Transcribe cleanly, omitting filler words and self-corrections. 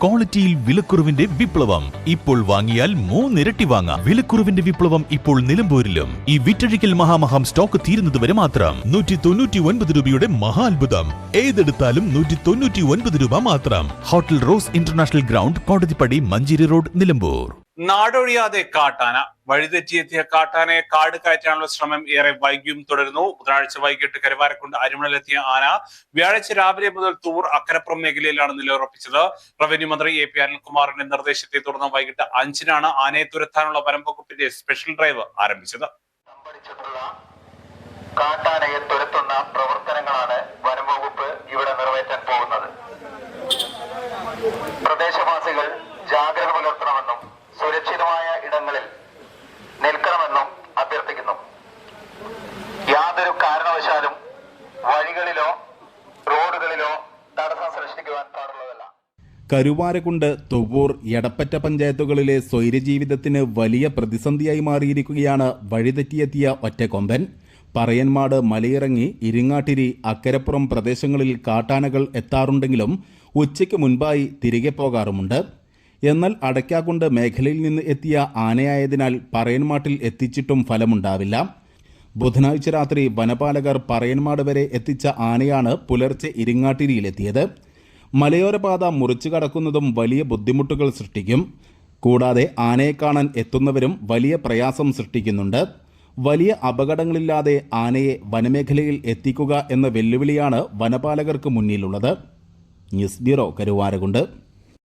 ക്വാളിറ്റിയിൽ വിലക്കുറവിന്റെ വിപ്ലവം. ഇപ്പോൾ വാങ്ങിയാൽ 3 ഇരട്ടി വാങ്ങാം. വിലക്കുറവിന്റെ വിപ്ലവം ഇപ്പോൾ നിലമ്പൂരിലും. ഈ വിറ്റഴിക്കൽ മഹാമഹം സ്റ്റോക്ക് തീരുന്നതുവരെ മാത്രം. 199 രൂപയുടെ മഹാത്ഭുതം. ഏതെടുത്താലും 199 രൂപ മാത്രം. Hotel rose international ground, Kodathippadi, Manjeri road, Nilambur. നാടൊഴിയാതെ കാട്ടാന. വഴിതെറ്റിയെത്തിയ കാട്ടാനയെ കാട് കയറ്റാനുള്ള ശ്രമം ഏറെ വൈകിയും തുടരുന്നു. ബുധനാഴ്ച വൈകിട്ട് കരുവാരക്കുണ്ട് അരിമണലെത്തിയ ആന വ്യാഴാഴ്ച രാവിലെ മുതൽ തൂർ അക്കരപ്പുറം മേഖലയിലാണ് നിലയുറപ്പിച്ചത്. റവന്യൂ മന്ത്രി എ.പി. അനിൽകുമാറിന്റെ നിർദ്ദേശത്തെ തുടർന്ന് വൈകിട്ട് 5-നാണ് ആനയെ തുരത്താനുള്ള വനം വകുപ്പിന്റെ സ്പെഷ്യൽ ഡ്രൈവ് ആരംഭിച്ചത്. കാട്ടാനയെ തുരത്തുന്ന പ്രവർത്തനങ്ങളാണ് വനം വകുപ്പ് ഇവിടെ നിറവേറ്റാൻ പോകുന്നത്. പ്രദേശവാസികൾ ജാഗ്രത പുലർത്തണമെന്നും സുരക്ഷിതമായ ഇടങ്ങളിൽ നിൽക്കണമെന്നും അഭ്യർത്ഥിക്കുന്നു. യാതൊരു കാരണവശാലും വഴികളിലോ റോഡുകളിലോ തടസ്സം സൃഷ്ടിക്കുവാൻ പാടുള്ളതല്ല. കരുവാരക്കുണ്ട്, തുവ്വൂർ, എടപ്പറ്റ പഞ്ചായത്തുകളിലെ സ്വൈരജീവിതത്തിന് വലിയ പ്രതിസന്ധിയായി മാറിയിരിക്കുകയാണ് വഴിതെറ്റിയെത്തിയ ഒറ്റക്കൊമ്പൻ. പറയന്മാട്, മലയിറങ്ങി, ഇരിങ്ങാട്ടിരി, അക്കരപ്പുറം പ്രദേശങ്ങളിൽ കാട്ടാനകൾ എത്താറുണ്ടെങ്കിലും ഉച്ചയ്ക്ക് മുൻപായി തിരികെ പോകാറുമുണ്ട്. എന്നാൽ അടയ്ക്കാക്കുണ്ട് മേഖലയിൽ നിന്ന് എത്തിയ ആനയായതിനാൽ പറയന്മാട്ടിൽ എത്തിച്ചിട്ടും ഫലമുണ്ടാവില്ല. ബുധനാഴ്ച രാത്രി വനപാലകർ പറയന്മാട് വരെ എത്തിച്ച ആനയാണ് പുലർച്ചെ ഇരിങ്ങാട്ടിരിയിലെത്തിയത്. മലയോരപാത മുറിച്ചു കടക്കുന്നതും വലിയ ബുദ്ധിമുട്ടുകൾ സൃഷ്ടിക്കും. കൂടാതെ ആനയെ കാണാൻ എത്തുന്നവരും വലിയ പ്രയാസം സൃഷ്ടിക്കുന്നുണ്ട്. വലിയ അപകടങ്ങളില്ലാതെ ആനയെ വനമേഖലയിൽ എത്തിക്കുക എന്ന വെല്ലുവിളിയാണ് വനപാലകർക്ക് മുന്നിലുള്ളത്. News bureau, Karuvarakundu.